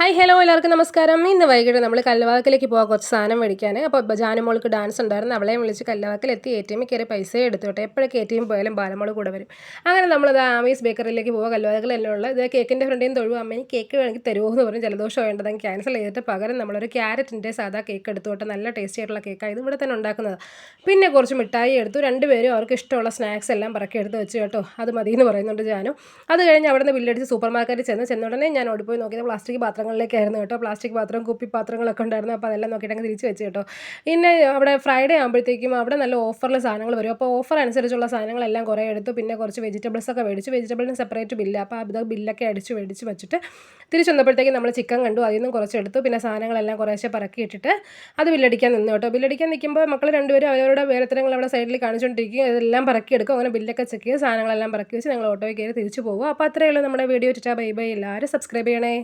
Hi hello എല്ലാവർക്കും നമസ്കാരം. ഇന്ന് വൈകിട്ട് നമ്മൾ കല്ലവാക്കിലേക്ക് പോകാൻ കുറച്ച് സാധനം മേടിക്കാൻ. അപ്പോൾ ജാനുമോൾക്ക് ഡാൻസ് ഉണ്ടായിരുന്നു. അവളെ വിളിച്ച് കല്ലവാക്കിലെത്തി ATM കയറി പൈസ എടുത്തു കേട്ടോ. എപ്പോഴൊക്കെ ATM പോയാലും ബാലമോൾ കൂടെ വരും. അങ്ങനെ നമ്മളത് ആമീസ് ബേക്കറിയിലേക്ക് പോകാൻ കല്ലവാക്കിലെല്ലാം ഉള്ള ഇത് കേക്കിൻ്റെ ഫ്രണ്ടിൽ നിന്ന് തൊഴുവ് അമ്മ കേക്ക് വേണമെങ്കിൽ തരുമോ എന്ന് പറഞ്ഞ് ജലദോഷം വേണ്ടതെങ്കിൽ ക്യാൻസൽ ചെയ്തിട്ട് പകരം നമ്മളൊരു ക്യാരറ്റിൻ്റെ സാധാ കേക്ക് എടുത്തു കേട്ടോ. നല്ല ടേസ്റ്റി ആയിട്ടുള്ള കേക്കാണ് ഇത് ഇവിടെ തന്നെ ഉണ്ടാക്കുന്നത്. പിന്നെ കുറച്ച് മിഠായി എടുത്തു. രണ്ടുപേരും അവർക്ക് ഇഷ്ടമുള്ള സ്നാക്സ് എല്ലാം പറക്കി എടുത്ത് വെച്ച് കേട്ടോ. അത് മതി എന്ന് പറയുന്നുണ്ട് ജാനു. അത് കഴിഞ്ഞ് അവിടെ നിന്ന് ബില്ലടിച്ച് സൂപ്പർ മാർക്കറ്റിൽ ചെന്നുടനെ ഞാൻ ഓടിപ്പോയി നോക്കിയത് പ്ലാസ്റ്റിക് പാത്രങ്ങളിലേക്കായിരുന്നു കേട്ടോ. പ്ലാസ്റ്റിക് പാത്രം കുപ്പി പാത്രങ്ങളൊക്കെ ഉണ്ടായിരുന്നു. അപ്പോൾ അതെല്ലാം നോക്കിയിട്ട് അങ്ങ് തിരിച്ച് വെച്ച് കേട്ടോ. പിന്നെ അവിടെ ഫ്രൈഡേ ആകുമ്പോഴത്തേക്കും അവിടെ നല്ല ഓഫറിൽ സാധനങ്ങൾ വരും. അപ്പോൾ ഓഫർ അനുസരിച്ചുള്ള സാധനങ്ങളെല്ലാം കുറേ എടുത്തു. പിന്നെ കുറച്ച് വെജിറ്റബിൾസൊക്കെ മേടിച്ചു. വെജിറ്റബിളിന് സെപ്പറേറ്റ് ബില്ല്. അപ്പോൾ അത് ബില്ലൊക്കെ മേടിച്ച് വെച്ചിട്ട് തിരിച്ച് വന്നപ്പോഴത്തേക്കും നമ്മൾ ചിക്കൻ കണ്ടു. അതിൽ നിന്നും കുറച്ചെടുത്തു. പിന്നെ സാധനങ്ങളെല്ലാം കുറേശ്ശെ പറക്കിയിട്ടിട്ട് അത് ബില്ലടിക്കാൻ നിന്നു കേട്ടോ. ബില്ലടിക്കാൻ നിൽക്കുമ്പോൾ മക്കൾ രണ്ടുപേരും അവരുടെ വേലത്തരങ്ങൾ അവിടെ സൈഡിൽ കാണിച്ചുകൊണ്ടിരിക്കും. ഇതെല്ലാം പറക്കിയെടുക്കും. അങ്ങനെ ബില്ലൊക്കെ ചെക്ക് ചെയ്ത് സാധനങ്ങളെല്ലാം പറക്കി വെച്ച് ഞങ്ങൾ ഓട്ടോയിൽ കയറി തിരിച്ചു പോകും. അപ്പോൾ അത്രയേ ഉള്ളൂ നമ്മുടെ വീഡിയോ. Bye bye. എല്ലാവരും സബ്സ്ക്രൈബ് ചെയ്യണേ.